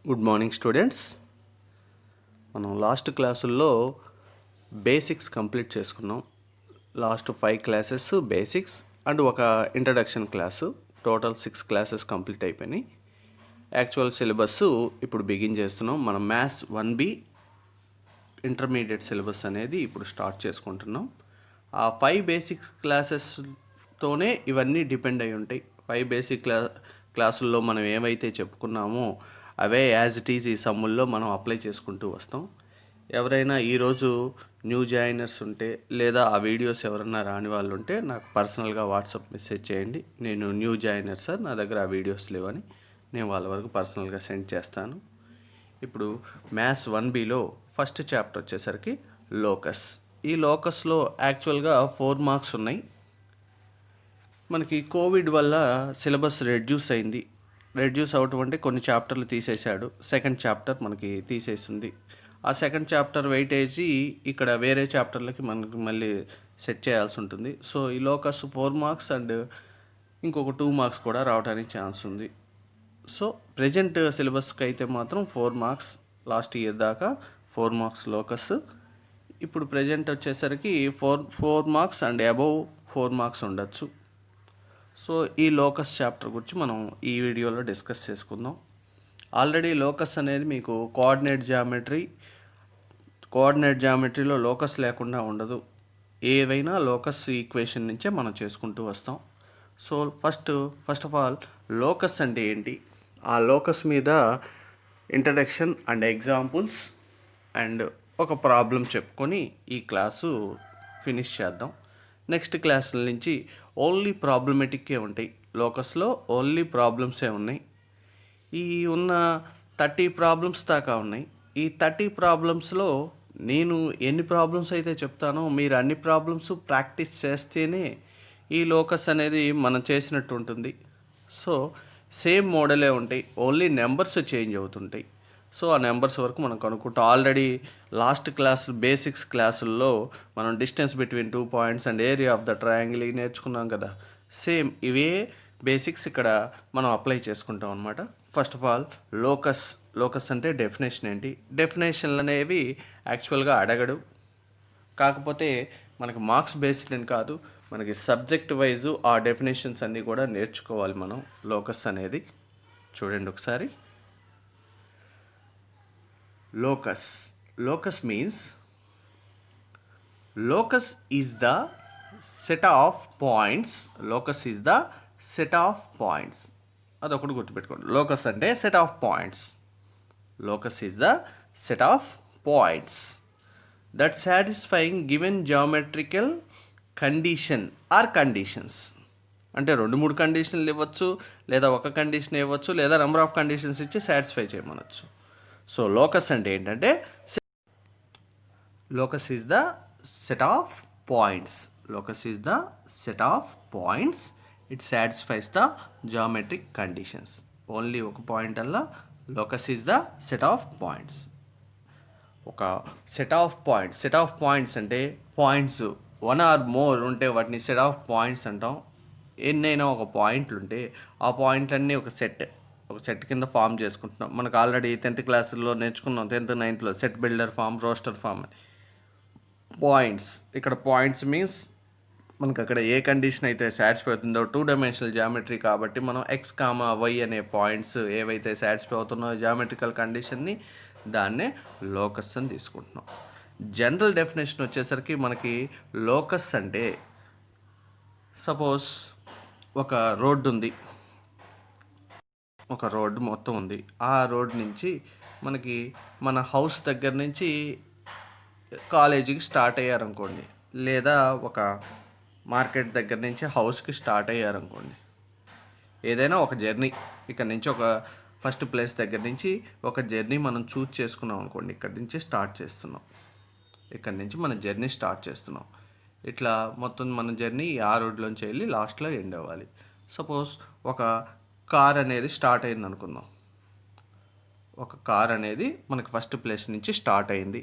Good morning students. మనం last క్లాసుల్లో basics complete చేసుకున్నాం. లాస్ట్ 5 క్లాసెస్ బేసిక్స్ అండ్ ఒక introduction class, total 6 classes complete అయిపోయినాయి. యాక్చువల్ సిలబస్ ఇప్పుడు బిగిన్ చేస్తున్నాం. మనం మ్యాథ్స్ 1B ఇంటర్మీడియట్ సిలబస్ అనేది ఇప్పుడు స్టార్ట్ చేసుకుంటున్నాం. ఆ 5 బేసిక్స్ క్లాసెస్తోనే ఇవన్నీ డిపెండ్ అయి ఉంటాయి. 5 బేసిక్ క్లాసుల్లో మనం ఏవైతే చెప్పుకున్నామో అవే యాజ్ ఇట్ ఈజ్ ఈ సమ్ముల్లో మనం అప్లై చేసుకుంటూ వస్తాం. ఎవరైనా ఈరోజు న్యూ జాయినర్స్ ఉంటే లేదా ఆ వీడియోస్ ఎవరన్నా రాని వాళ్ళు ఉంటే నాకు పర్సనల్గా వాట్సాప్ మెసేజ్ చేయండి. నేను న్యూ జాయినర్ సార్, నా దగ్గర ఆ వీడియోస్ లేవని నేను వాళ్ళ వరకు పర్సనల్గా సెండ్ చేస్తాను. ఇప్పుడు మ్యాథ్స్ 1Bలో ఫస్ట్ చాప్టర్ వచ్చేసరికి లోకస్. ఈ లోకస్లో యాక్చువల్గా 4 మార్క్స్ ఉన్నాయి. మనకి కోవిడ్ వల్ల సిలబస్ రెడ్యూస్ అవటం అంటే కొన్ని చాప్టర్లు తీసేశాడు. సెకండ్ చాప్టర్ మనకి తీసేసింది. ఆ సెకండ్ చాప్టర్ వెయిటేజీ ఇక్కడ వేరే చాప్టర్లకి మనకి మళ్ళీ సెట్ చేయాల్సి ఉంటుంది. సో ఈ లోకస్ 4 మార్క్స్ అండ్ ఇంకొక 2 మార్క్స్ కూడా రావడానికి ఛాన్స్ ఉంది. సో ప్రజెంట్ సిలబస్కి అయితే మాత్రం 4 మార్క్స్, లాస్ట్ ఇయర్ దాకా 4 మార్క్స్ లోకస్. ఇప్పుడు ప్రజెంట్ వచ్చేసరికి 4 మార్క్స్ అండ్ అబవ్ 4 మార్క్స్ ఉండొచ్చు. సో ఈ లోకస్ చాప్టర్ గురించి మనం ఈ వీడియోలో డిస్కస్ చేసుకుందాం. ఆల్రెడీ లోకస్ అనేది మీకు కోఆర్డినేట్ జామెట్రీలో లోకస్ లేకుండా ఉండదు. ఏవైనా లోకస్ ఈక్వేషన్ నుంచే మనం చేసుకుంటూ వస్తాం. So first of all locus అంటే ఏంటి, ఆ లోకస్ మీద ఇంట్రడక్షన్ అండ్ ఎగ్జాంపుల్స్ అండ్ ఒక ప్రాబ్లం చెప్పుకొని ఈ క్లాసు ఫినిష్ చేద్దాం. నెక్స్ట్ క్లాసుల నుంచి ఓన్లీ ప్రాబ్లమేటిక్కే ఉంటాయి. లోకస్లో ఓన్లీ ప్రాబ్లమ్సే ఉన్నాయి. ఈ ఉన్న 30 ప్రాబ్లమ్స్ దాకా ఉన్నాయి. ఈ 30 ప్రాబ్లమ్స్లో నేను ఎన్ని ప్రాబ్లమ్స్ అయితే చెప్తానో మీరు అన్ని ప్రాబ్లమ్స్ ప్రాక్టీస్ చేస్తేనే ఈ లోకస్ అనేది మనం చేసినట్టు ఉంటుంది. సో సేమ్ మోడలే ఉంటాయి, ఓన్లీ నెంబర్స్ చేంజ్ అవుతుంటాయి. సో ఆ నెంబర్స్ వరకు మనం కనుక్కుంటాం. ఆల్రెడీ లాస్ట్ క్లాస్ బేసిక్స్ క్లాసుల్లో మనం distance between 2 points and area of the triangle నేర్చుకున్నాం కదా. సేమ్ ఇవే బేసిక్స్ ఇక్కడ మనం అప్లై చేసుకుంటాం అనమాట. ఫస్ట్ ఆఫ్ ఆల్ లోకస్ అంటే డెఫినేషన్ ఏంటి, డెఫినేషన్లు అనేవి యాక్చువల్గా అడగడు. కాకపోతే మనకి మార్క్స్ బేస్డ్ అని కాదు, మనకి సబ్జెక్ట్ వైజు ఆ డెఫినేషన్స్ అన్నీ కూడా నేర్చుకోవాలి మనం. లోకస్ అనేది చూడండి ఒకసారి. Locus means locus is the set of points. Locus is the set of points. అదొకటి గుర్తుపెట్టుకోండి. లోకస్ అంటే set of points. Locus is the set of points that satisfying given geometrical condition or conditions. అంటే 2-3 కండిషన్లు ఇవ్వచ్చు, లేదా ఒక condition ఇవ్వచ్చు, లేదా నెంబర్ ఆఫ్ కండిషన్స్ ఇచ్చి సాటిస్ఫై చేయమనొచ్చు. సో లోకస్ అంటే ఏంటంటే locus is the set of points. Locus is the set of points. It satisfies the geometric conditions. Only ఒక పాయింట్ అలా locus is the set of points. ఒక set of points అంటే points 1 are more ఉంటే వాటిని set of points అంటాం. ఎన్నైనా ఒక పాయింట్లు ఉంటే ఆ పాయింట్లన్నీ ఒక సెట్ కింద ఫామ్ చేసుకుంటున్నాం. మనకు ఆల్రెడీ 10th క్లాసుల్లో నేర్చుకున్నాం. 10th 9thలో set builder form, roster form అని. పాయింట్స్, ఇక్కడ పాయింట్స్ మీన్స్ మనకు అక్కడ ఏ కండిషన్ అయితే సాటిస్ఫై అవుతుందో, 2 డైమెన్షనల్ జామెట్రీ కాబట్టి మనం ఎక్స్ కామా వై అనే పాయింట్స్ ఏవైతే సాటిస్ఫై అవుతున్నాయో జామెట్రికల్ కండిషన్ని, దాన్నే లోకస్ అని తీసుకుంటున్నాం. జనరల్ డెఫినేషన్ వచ్చేసరికి మనకి లోకస్ అంటే, సపోజ్ ఒక రోడ్డు ఉంది, ఒక రోడ్డు మొత్తం ఉంది. ఆ రోడ్ నుంచి మనకి మన హౌస్ దగ్గర నుంచి కాలేజీకి స్టార్ట్ అయ్యారనుకోండి, లేదా ఒక మార్కెట్ దగ్గర నుంచి హౌస్కి స్టార్ట్ అయ్యారనుకోండి, ఏదైనా ఒక జర్నీ ఇక్కడ నుంచి ఒక ఫస్ట్ ప్లేస్ దగ్గర నుంచి ఒక జర్నీ మనం చూజ్ చేసుకున్నాం అనుకోండి. ఇక్కడి నుంచి స్టార్ట్ చేస్తున్నాం, ఇక్కడి నుంచి మన జర్నీ స్టార్ట్ చేస్తున్నాం. ఇట్లా మొత్తం మన జర్నీ ఆ రోడ్లోంచి వెళ్ళి లాస్ట్లో ఎండ్ అవ్వాలి. సపోజ్ ఒక కార్ అనేది స్టార్ట్ అయింది అనుకుందాం. ఒక కార్ అనేది మనకి ఫస్ట్ ప్లేస్ నుంచి స్టార్ట్ అయింది.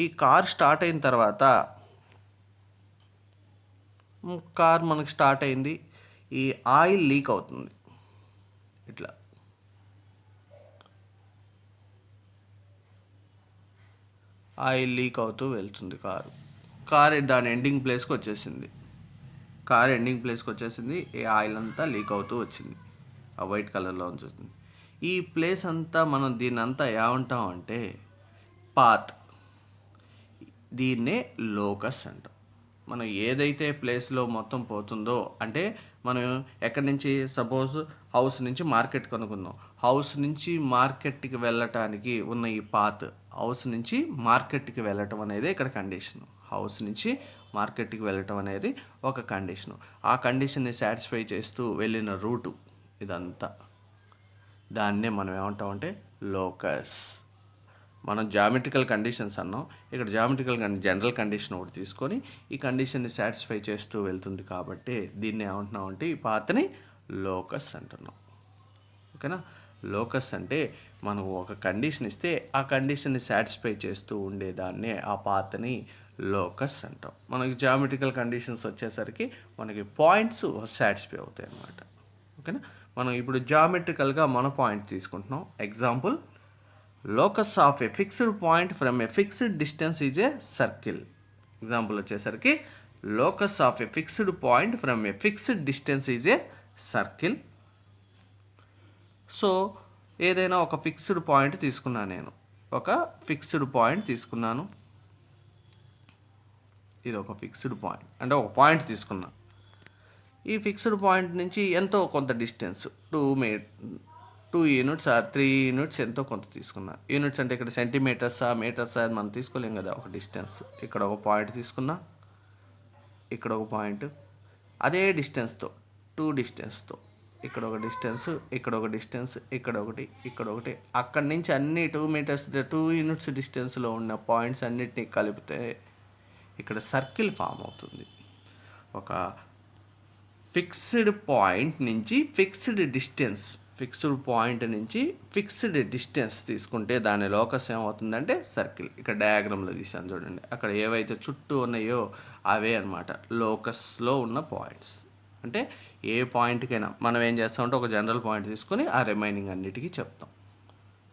ఈ కార్ స్టార్ట్ అయిన తర్వాత కార్ మనకి స్టార్ట్ అయింది, ఈ ఆయిల్ లీక్ అవుతుంది. ఇట్లా ఆయిల్ లీక్ అవుతూ వెళ్తుంది కారు దాని ఎండింగ్ ప్లేస్కి వచ్చేసింది. ఈ ఆయిల్ అంతా లీక్ అవుతూ వచ్చింది, ఆ వైట్ కలర్లో వచ్చేసింది. ఈ ప్లేస్ అంతా మనం దీన్ని అంతా ఏమంటాం అంటే పాత్. దీన్నే లోకస్ అంటాం. మనం ఏదైతే ప్లేస్లో మొత్తం పోతుందో, అంటే మనం ఎక్కడి నుంచి, సపోజ్ హౌస్ నుంచి మార్కెట్ కనుక్కుందాం. హౌస్ నుంచి మార్కెట్కి వెళ్ళటానికి ఉన్న ఈ పాత్, హౌస్ నుంచి మార్కెట్కి వెళ్ళటం అనేది ఇక్కడ కండిషను. హౌస్ నుంచి మార్కెట్కి వెళ్ళటం అనేది ఒక కండిషను. ఆ కండిషన్ని సాటిస్ఫై చేస్తూ వెళ్ళిన రూటు ఇదంతా, దాన్నే మనం ఏమంటామంటే లోకస్. మనం జామెట్రికల్ కండిషన్స్ అన్నాం, ఇక్కడ జనరల్ కండిషన్ ఒకటి తీసుకొని ఈ కండిషన్ని సాటిస్ఫై చేస్తూ వెళ్తుంది కాబట్టి దీన్ని ఏమంటున్నాం అంటే ఈ పాత్ని లోకస్ అంటున్నాం. ఓకేనా? లోకస్ అంటే మనం ఒక కండిషన్ ఇస్తే ఆ కండిషన్ని సాటిస్ఫై చేస్తూ ఉండేదాన్నే ఆ పాత్ని లోకస్ అంటాం. మనకి జామెట్రికల్ కండిషన్స్ వచ్చేసరికి మనకి పాయింట్స్ సాటిస్ఫై అవుతాయి అన్నమాట. ఓకేనా? మనం ఇప్పుడు జామెట్రికల్గా మన పాయింట్ తీసుకుంటున్నాం. Example, locus of a fixed point from a fixed distance is a circle. Example వచ్చేసరికి locus of a fixed point from a fixed distance is a circle. So ఏదైనా ఒక ఫిక్స్డ్ పాయింట్ తీసుకున్నాను నేను, ఇది ఒక ఫిక్స్డ్ పాయింట్ అంటే ఒక point తీసుకున్నా. ఈ ఫిక్స్డ్ పాయింట్ నుంచి ఎంతో కొంత డిస్టెన్స్ 2 యూనిట్స్ ఆర్ 3 యూనిట్స్ ఎంతో కొంత తీసుకున్నా. యూనిట్స్ అంటే ఇక్కడ సెంటీమీటర్సా మీటర్సా అని మనం తీసుకోలేం కదా. ఒక డిస్టెన్స్, ఇక్కడ ఒక పాయింట్ తీసుకున్నా, ఇక్కడ ఒక పాయింట్, అదే డిస్టెన్స్తో 2 డిస్టెన్స్తో ఇక్కడ ఒక డిస్టెన్స్, ఇక్కడ ఒక డిస్టెన్స్, ఇక్కడ ఒకటి, అక్కడి నుంచి అన్ని 2 యూనిట్స్ డిస్టెన్స్లో ఉన్న పాయింట్స్ అన్నిటినీ కలిపితే ఇక్కడ సర్కిల్ ఫామ్ అవుతుంది. ఒక ఫిక్స్డ్ పాయింట్ నుంచి ఫిక్స్డ్ డిస్టెన్స్ తీసుకుంటే దాని లోకస్ ఏమవుతుందంటే సర్కిల్. ఇక్కడ డయాగ్రామ్లో తీసాను చూడండి, అక్కడ ఏవైతే చుట్టూ ఉన్నాయో అవే అన్నమాట లోకస్లో ఉన్న పాయింట్స్. అంటే ఏ పాయింట్కైనా మనం ఏం చేస్తామంటే ఒక జనరల్ పాయింట్ తీసుకొని ఆ రిమైనింగ్ అన్నిటికీ చెప్తాం.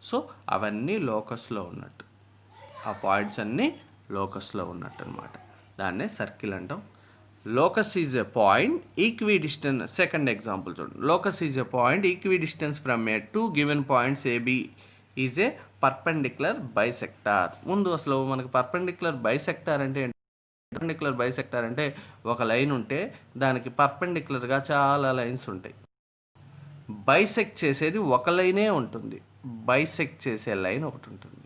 సో అవన్నీ లోకస్లో ఉన్నట్టు, ఆ పాయింట్స్ అన్నీ లోకస్లో ఉన్నట్టు అనమాట. దాన్నే సర్కిల్ అంటాం. Locus is a point equidistant. Second example చూడండి. Locus is a point equidistant from a two given points AB is a perpendicular bisector. ముందు అసలు మనకి పర్పెండిక్యులర్ బైసెక్టార్ అంటే ఒక లైన్ ఉంటే దానికి పర్పెండిక్యులర్గా చాలా లైన్స్ ఉంటాయి. బైసెక్ట్ చేసేది ఒక లైనే ఉంటుంది, బైసెక్ట్ చేసే లైన్ ఒకటి ఉంటుంది.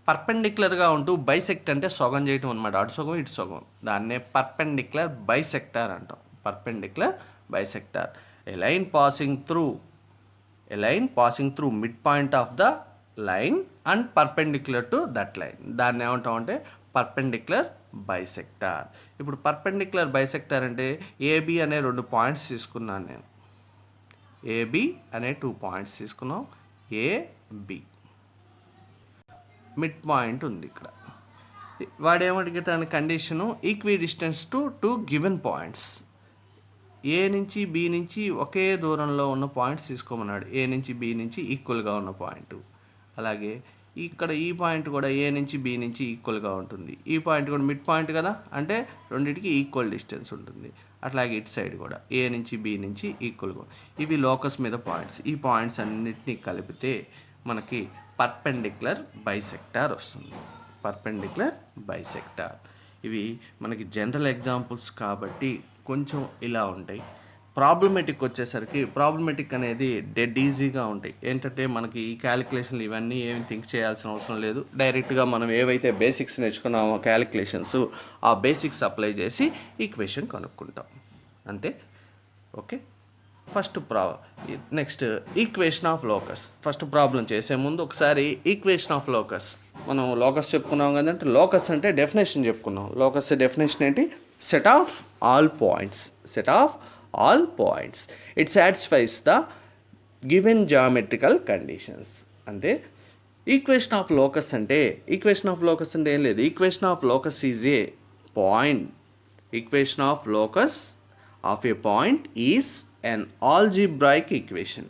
పర్పెండిక్యులర్గా ఉంటూ బైసెక్ట్ అంటే సగం చేయటం అనమాట, అటు సగం ఇటు సగం. దాన్నే పర్పెండిక్యులర్ బైసెక్టార్ అంటాం. Perpendicular bisector. A line passing through mid point of the line and perpendicular to that line. దాన్ని ఏమంటాం అంటే పర్పెండిక్యులర్ బైసెక్టార్. ఇప్పుడు పర్పెండిక్యులర్ బైసెక్టార్ అంటే ఏబి అనే 2 పాయింట్స్ తీసుకున్నాను నేను. ఏబి అనే 2 పాయింట్స్ తీసుకున్నాం. ఏబి మిడ్ పాయింట్ ఉంది ఇక్కడ. వాడేమడిగిన condition equidistance to 2 given points. A నుంచి బి నుంచి ఒకే దూరంలో ఉన్న పాయింట్స్ తీసుకోమన్నాడు. ఏ నుంచి బి నుంచి ఈక్వల్గా ఉన్న పాయింట్. అలాగే ఇక్కడ ఈ పాయింట్ కూడా ఏ నుంచి బి నుంచి ఈక్వల్గా ఉంటుంది. ఈ పాయింట్ కూడా మిడ్ పాయింట్ కదా, అంటే రెండింటికి ఈక్వల్ డిస్టెన్స్ ఉంటుంది. అట్లాగే ఇటు సైడ్ కూడా ఏ నుంచి బి నుంచి ఈక్వల్గా. ఇవి లోకస్ మీద పాయింట్స్. ఈ పాయింట్స్ అన్నిటినీ కలిపితే మనకి పర్పెండిక్యులర్ బైసెక్టార్ వస్తుంది. Perpendicular bisector. ఇవి మనకి జనరల్ ఎగ్జాంపుల్స్ కాబట్టి కొంచెం ఇలా ఉంటాయి. ప్రాబ్లమేటిక్ వచ్చేసరికి ప్రాబ్లమేటిక్ అనేది డెడ్ ఈజీగా ఉంటాయి. ఏంటంటే మనకి ఈ క్యాలిక్యులేషన్లు ఇవన్నీ ఏమి థింక్ చేయాల్సిన అవసరం లేదు. డైరెక్ట్గా మనం ఏవైతే బేసిక్స్ నేర్చుకున్నామో క్యాలిక్యులేషన్స్, ఆ బేసిక్స్ అప్లై చేసి ఈక్వేషన్ కనుక్కుంటాం అంతే. Okay, next equation of locus. First problem చేసే ముందు ఒకసారి ఈక్వేషన్ ఆఫ్ లోకస్. మనం లోకస్ చెప్పుకున్నాం కదంటే, లోకస్ అంటే డెఫినేషన్ చెప్పుకున్నాం. లోకస్ డెఫినేషన్ ఏంటి? Set of all points it satisfies the given geometrical conditions. అంటే ఈక్వేషన్ ఆఫ్ లోకస్ అంటే ఏం లేదు. Equation of locus is a point. Equation of locus of a point is an algebraic equation.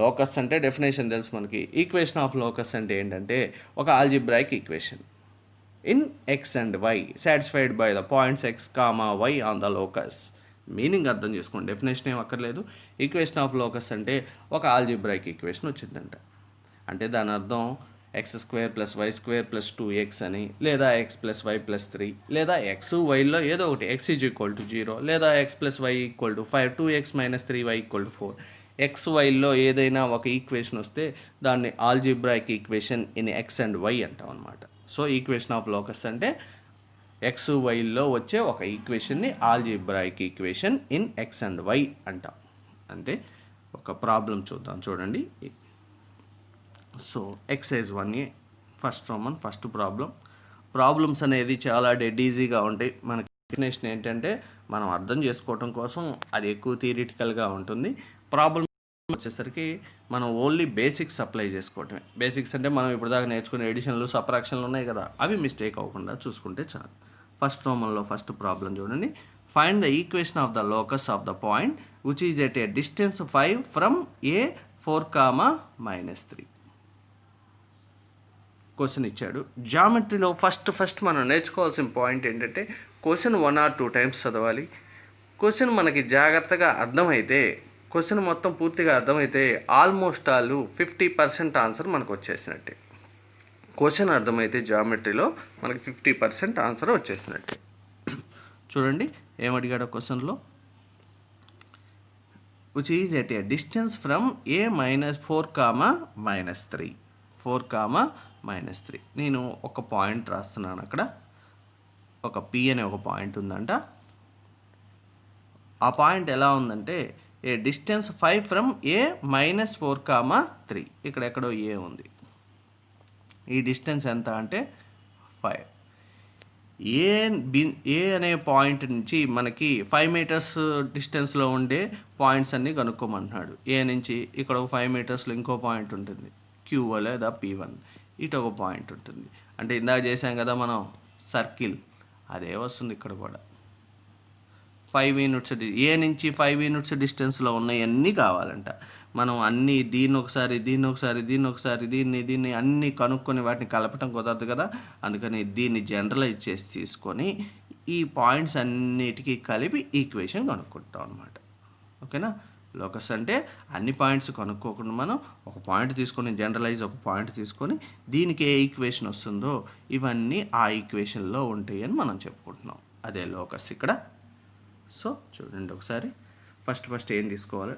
Locus అంటే definition తెలుసు మనకి. Equation of locus అంటే ఏంటంటే ఒక algebraic equation in x and y satisfied by the points x comma y on the locus. Meaning అర్థం చేసుకోండి, definition ఏం అక్కర్లేదు. ఈక్వేషన్ ఆఫ్ లోకస్ అంటే ఒక ఆల్జిబ్రాయిక్ ఈక్వేషన్ వచ్చిందంట. అంటే దాని అర్థం x square plus y square plus 2x అని, లేదా ఎక్స్ ప్లస్ వై ప్లస్ 3, లేదా ఎక్స్ వైలో ఏదో ఒకటి ఎక్స్ ఈజ్ ఈక్వల్ టు 0, లేదా x plus y equal to 5, 2x minus 3y equal to 4. X వైలో ఏదైనా ఒక ఈక్వేషన్ వస్తే దాన్ని algebraic equation in x and y అంటాం అనమాట. సో ఈక్వేషన్ ఆఫ్ లోకస్ అంటే ఎక్స్ వైలో వచ్చే ఒక ఈక్వేషన్ని algebraic equation in x and y అంటాం. అంటే ఒక ప్రాబ్లం చూద్దాం, చూడండి. So exercise 1A first roman first problems అనేది చాలా డెడ్ ఈజీగా ఉంటాయి. మనకి డెఫినేషన్ ఏంటంటే మనం అర్థం చేసుకోవటం కోసం అది ఎక్కువ థియరిటికల్గా ఉంటుంది. ప్రాబ్లమ్ వచ్చేసరికి మనం ఓన్లీ బేసిక్స్ అప్లై చేసుకోవటమే. బేసిక్స్ అంటే మనం ఇప్పుడు దాకా నేర్చుకునే ఎడిషన్లు సబ్ట్రాక్షన్లు ఉన్నాయి కదా, అవి మిస్టేక్ అవ్వకుండా చూసుకుంటే చాలు. ఫస్ట్ రోమన్లో ఫస్ట్ ప్రాబ్లం చూడండి. Find the equation of the locus of the point which is at a distance 5 from A 4, -3. Question ఇచ్చాడు. జామెట్రీలో ఫస్ట్ మనం నేర్చుకోవాల్సిన పాయింట్ ఏంటంటే క్వశ్చన్ 1 or 2 టైమ్స్ చదవాలి. క్వశ్చన్ మనకి జాగ్రత్తగా అర్థమైతే, క్వశ్చన్ మొత్తం పూర్తిగా అర్థమైతే ఆల్మోస్ట్ ఆల్ 50% ఆన్సర్ మనకు వచ్చేసినట్టే. క్వశ్చన్ అర్థమైతే జామెట్రీలో మనకి 50% ఆన్సర్ వచ్చేసినట్టే. చూడండి ఏమడిగాడు క్వశ్చన్లో. Which is at a distance from A -4, -3. నేను ఒక పాయింట్ రాస్తున్నాను అక్కడ. ఒక పి అనే ఒక పాయింట్ ఉందంట. ఆ పాయింట్ ఎలా ఉందంటే ఏ డిస్టెన్స్ 5 ఫ్రమ్ ఏ -4, 3. ఇక్కడ ఎక్కడో ఏ ఉంది. ఈ డిస్టెన్స్ ఎంత అంటే 5. ఏ అనే పాయింట్ నుంచి మనకి 5 మీటర్స్ డిస్టెన్స్లో ఉండే పాయింట్స్ అన్నీ కనుక్కోమంటున్నాడు. ఏ నుంచి ఇక్కడ ఒక 5 మీటర్స్లో ఇంకో పాయింట్ ఉంటుంది, Q1 లేదా P1. ఇటు ఒక పాయింట్ ఉంటుంది. అంటే ఇందాక చేసాం కదా మనం సర్కిల్, అదే వస్తుంది ఇక్కడ కూడా. 5 యూనిట్స్ ఏ నుంచి 5 యూనిట్స్ డిస్టెన్స్లో ఉన్నాయన్నీ కావాలంట. మనం అన్నీ దీన్ని ఒకసారి దీన్ని అన్నీ కనుక్కొని వాటిని కలపటం కుదరదు కదా. అందుకని దీన్ని జనరలైజ్ చేసి తీసుకొని ఈ పాయింట్స్ అన్నిటికీ కలిపి ఈక్వేషన్ కనుక్కుంటాం అనమాట. ఓకేనా. లోకస్ అంటే అన్ని పాయింట్స్ కనుక్కోకుండా మనం ఒక పాయింట్ తీసుకొని జనరలైజ్ ఒక పాయింట్ తీసుకొని దీనికి ఏ ఈక్వేషన్ వస్తుందో ఇవన్నీ ఆ ఈక్వేషన్లో ఉంటాయి అని మనం చెప్పుకుంటున్నాం. అదే లోకస్ ఇక్కడ. సో చూడండి ఒకసారి ఫస్ట్ ఏం తీసుకోవాలి.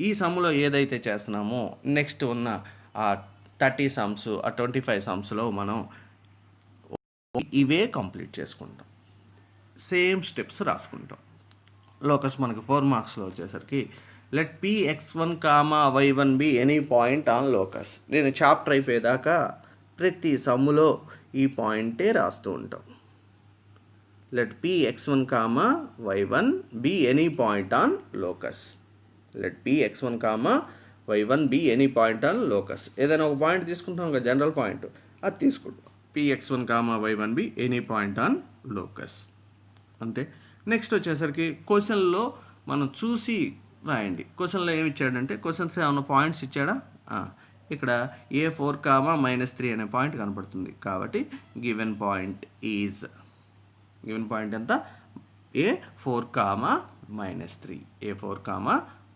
ఈ సమ్లో ఏదైతే చేస్తున్నామో నెక్స్ట్ ఉన్న ఆ 30 సమ్స్, ఆ 25 సమ్స్లో మనం ఇవే కంప్లీట్ చేసుకుంటాం. సేమ్ స్టెప్స్ రాసుకుంటాం. లోకస్ మనకి 4 మార్క్స్లో వచ్చేసరికి let Px1, y1 be any point on locus. నేను చాప్టర్ అయిపోయేదాకా ప్రతి సమ్ములో ఈ పాయింటే రాస్తూ ఉంటాం. Let Px1, y1 be any point on locus. Let Px1, y1 be any point on locus. ఏదైనా ఒక పాయింట్ తీసుకుంటాం, ఒక జనరల్ పాయింట్ అది తీసుకుంటాం. Px1, y1 be any point on locus. అంతే. నెక్స్ట్ వచ్చేసరికి క్వశ్చన్లో మనం చూసి రాయండి. క్వశ్చన్లో ఏమి ఇచ్చాడంటే క్వశ్చన్స్ ఏమైనా పాయింట్స్ ఇచ్చాడా. ఇక్కడ A4, -3 అనే పాయింట్ కనపడుతుంది. కాబట్టి గివెన్ పాయింట్ ఎంత A4,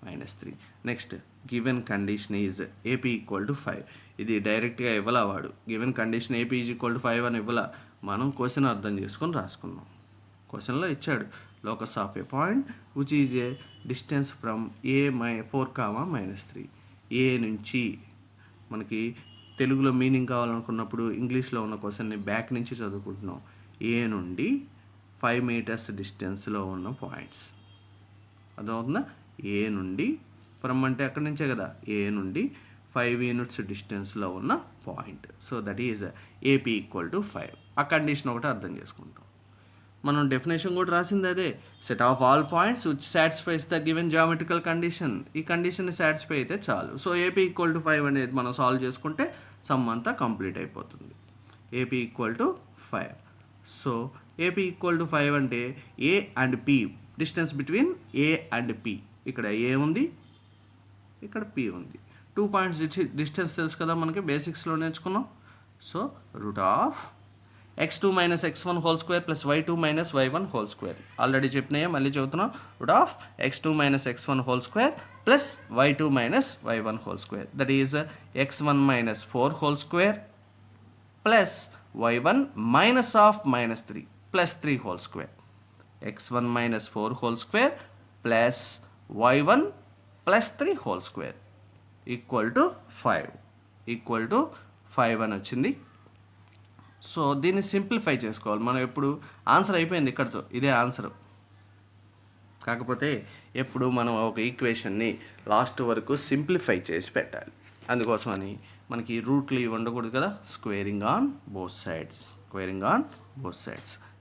-3. Next given condition is AP = 5. ఇది డైరెక్ట్గా ఇవ్వాల వాడు. గివెన్ కండిషన్ AP = 5 అని ఇవ్వాల. మనం క్వశ్చన్ అర్థం చేసుకొని రాసుకున్నాం. క్వశ్చన్లో ఇచ్చాడు locus of a point which is a distance from A 4, -3. A నుంచి మనకి తెలుగులో మీనింగ్ కావాలనుకున్నప్పుడు ఇంగ్లీష్లో ఉన్న క్వశ్చన్ని బ్యాక్ నుంచి చదువుకుంటున్నాం. ఏ నుండి 5 మీటర్స్ డిస్టెన్స్లో ఉన్న పాయింట్స్ అదవుతుందా. ఏ నుండి ఫ్రమ్ అంటే అక్కడి నుంచే కదా. ఏ నుండి 5 యూనిట్స్ డిస్టెన్స్లో ఉన్న point. So that is AP = 5. ఆ కండిషన్ ఒకటి అర్థం చేసుకుంటాం. మనం డెఫినేషన్ కూడా రాసింది అదే. Set of all points which satisfies the given geometrical condition. ఈ కండిషన్ని సాటిస్ఫై అయితే చాలు. సో AP = 5 అనేది మనం సాల్వ్ చేసుకుంటే సమ్ అంతా కంప్లీట్ అయిపోతుంది. AP = 5. సో AP = 5 అంటే A and P distance between A and P. ఇక్కడ A ఉంది, ఇక్కడ P ఉంది. 2 పాయింట్స్ డిస్టెన్స్ తెలుసు కదా మనకి, బేసిక్స్లో నేర్చుకున్నాం. So root of x2 minus x1 whole square plus y2 minus y1 whole square. Already చెప్పినాయే, మళ్ళీ చెబుతున్నాం. Root of x2 minus x1 whole square plus y2 minus y1 whole square, that is x1 minus 4 whole square plus y1 minus of minus 3 plus 3 whole square. x1 minus 4 whole square plus y1 plus 3 whole square equal to 5 అని వచ్చింది. So దీన్ని simplify చేసుకోవాలి మనం. ఎప్పుడు answer అయిపోయింది ఇక్కడితో, ఇదే answer. కాకపోతే ఎప్పుడు మనం ఒక ఈక్వేషన్ని లాస్ట్ వరకు సింప్లిఫై చేసి పెట్టాలి. అందుకోసమని మనకి రూట్లు ఇవి ఉండకూడదు కదా. Squaring on both sides,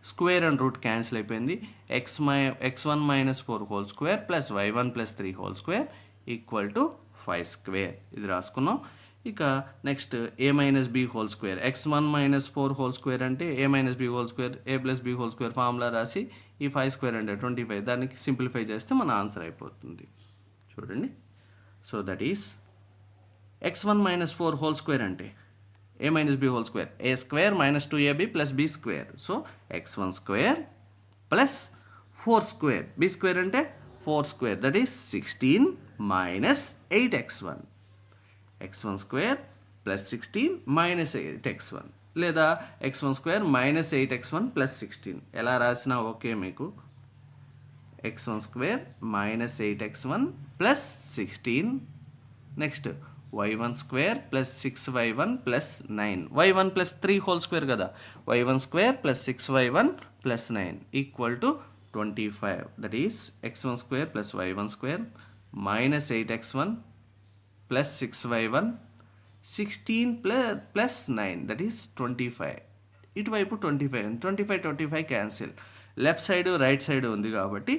square and root cancel అయిపోయింది. x1 minus 4 whole square plus y1 plus 3 whole square equal to 5 square. ఇది రాసుకున్నాం. ఇక next a minus b whole square, x1 minus 4 whole square అంటే a minus b whole square, a plus b whole square formula రాసి ఈ 5 square అంటే 25, దానికి simplify చేస్తే మన ఆన్సర్ అయిపోతుంది. చూడండి. So that is x1 minus 4 whole square అంటే a minus b whole square, a square minus 2ab plus b square. So x1 square plus 4 square, b square అంటే 4 square, that is 16 minus 8x1. x1 square plus 16 minus 8x1, లేదా x1 square minus 8x1 plus 16 ఎలా రాసినా okay మీకు. x1 square minus 8x1 plus 16. Next y1 square plus 6y1 plus 9, y1 plus 3 whole square కదా, y1 square plus 6y1 plus 9 equal to 25. That is x1 square plus y1 square minus 8x1 plus 6y1 16 plus 9, that is 25. ఇటువైపు 25 cancel. Left side right side ఉంది కాబట్టి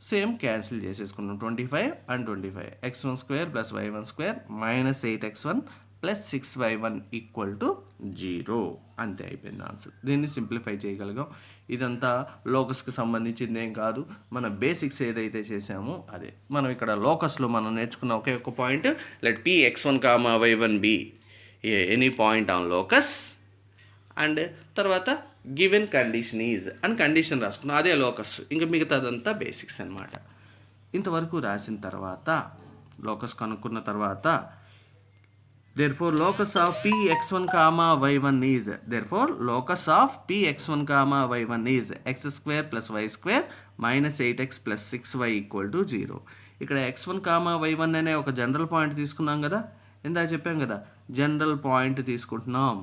same cancel చేసేసుకున్నాం. 25 and 25. x1 square plus y1 square minus 8x1 plus 6y1 equal to 0. అంతే అయిపోయింది answer. దీన్ని simplify చేయగలిగాం. ఇదంతా లోకస్కి సంబంధించింది ఏం కాదు, మన బేసిక్స్ ఏదైతే చేసామో అదే. మనం ఇక్కడ లోకస్లో మనం నేర్చుకున్న ఒకే ఒక point, let p x1, y1 be any point on locus, and తర్వాత గివెన్ కండిషన్ ఈజ్ అని కండిషన్ రాసుకున్నాం, అదే లోకస్. ఇంకా మిగతాదంతా బేసిక్స్ అనమాట. ఇంతవరకు రాసిన తర్వాత లోకస్ కనుక్కున్న తర్వాత therefore locus of p x1 comma y1 is x square plus y square minus 8x plus 6y equal to 0. ఇక్కడ x1 కామా y1 అనే ఒక జనరల్ పాయింట్ తీసుకున్నాం కదా, ఇందాక చెప్పాం కదా, జనరల్ పాయింట్ తీసుకుంటున్నాం.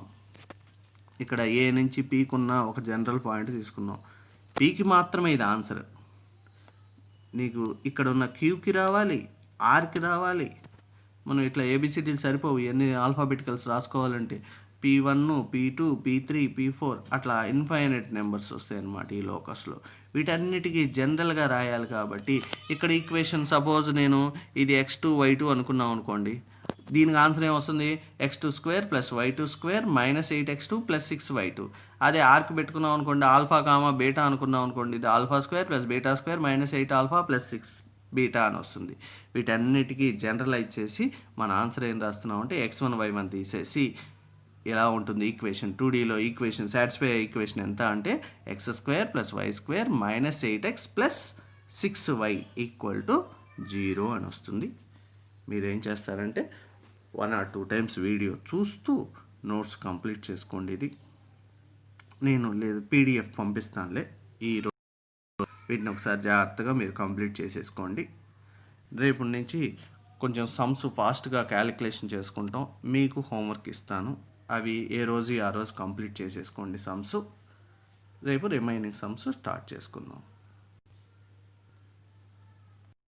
ఇక్కడ ఏ నుంచి పీకి ఉన్న ఒక జనరల్ పాయింట్ తీసుకున్నాం. పీకి మాత్రమే ఇది ఆన్సర్. నీకు ఇక్కడ ఉన్న క్యూకి రావాలి, ఆర్కి రావాలి. మనం ఇట్లా ఏబిసిడీలు సరిపోవు, ఇవన్నీ ఆల్ఫాబెటికల్స్ రాసుకోవాలంటే P1, P2, P3, P4 అట్లా ఇన్ఫైనైట్ నెంబర్స్ వస్తాయి అన్నమాట ఈ లోకస్లో. వీటన్నిటికీ జనరల్గా రాయాలి కాబట్టి ఇక్కడ ఈక్వేషన్ సపోజ్ నేను ఇది x2 y2 అనుకున్నాం అనుకోండి, దీనికి ఆన్సర్ ఏమొస్తుంది, x2 square plus y2 square minus 8x2 plus 6y2. అదే ఆర్క్ పెట్టుకున్నాం అనుకోండి, ఆల్ఫా కామా బీటా అనుకున్నాం అనుకోండి, ఇది alpha square plus beta square minus 8 alpha plus 6 beta అని వస్తుంది. వీటన్నిటికీ జనరలైజ్ చేసి మన ఆన్సర్ ఏం రాస్తున్నాం అంటే x1 y1 తీసేసి ఎలా ఉంటుంది ఈక్వేషన్, 2Dలో ఈక్వేషన్ సాటిస్ఫై ఈక్వేషన్ ఎంత అంటే x square plus y square minus 8x plus 6y equal to 0 అని వస్తుంది. మీరేం చేస్తారంటే 1 or 2 times వీడియో చూస్తూ నోట్స్ కంప్లీట్ చేసుకోండి. ఇది నేను లేదు PDF పంపిస్తానులే, ఈరోజు వీటిని ఒకసారి జాగ్రత్తగా మీరు కంప్లీట్ చేసేసుకోండి. రేపు నుంచి కొంచెం సమ్స్ ఫాస్ట్గా క్యాలిక్యులేషన్ చేసుకుంటాం, మీకు హోంవర్క్ ఇస్తాను, అవి ఏ రోజు ఆ రోజు కంప్లీట్ చేసేసుకోండి సమ్స్. రేపు రిమైనింగ్ సమ్స్ స్టార్ట్ చేసుకుందాం.